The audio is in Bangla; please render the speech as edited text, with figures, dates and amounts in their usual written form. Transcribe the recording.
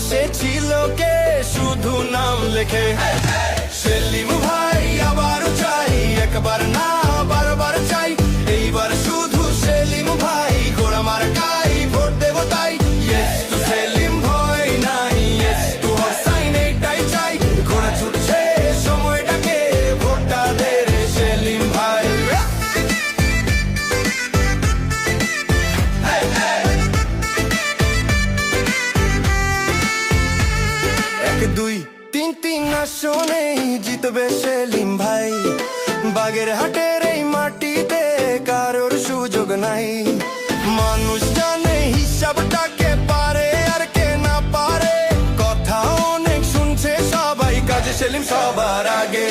পাশে ছিল কে শুধু নাম লেখে। সেলিম ভাই আবারও চাই, একবার না বারবার চাই, এইবার শুধু সেলিম ভাই, ঘোড়া মার্কাই ভোট দেব তাই। ইয়েস টু সেলিম, ভয় নাই, ইয়েস টু হোসাইন, এইটাই চাই। ঘোড়া ছুটছে সময়টাকে, ভোটটা দে রে সেলিম ভাই। 1 2 3 3 আসনেই জিতবে সেলিম ভাই। বাগেরহাটের এই মাটিতে কারোর সুযোগ নাই। মানুষ জানে হিসাবটাকে, পারে আর কে না পারে। কথা অনেক শুনছে সবাই, কাজে সেলিম সবার আগে।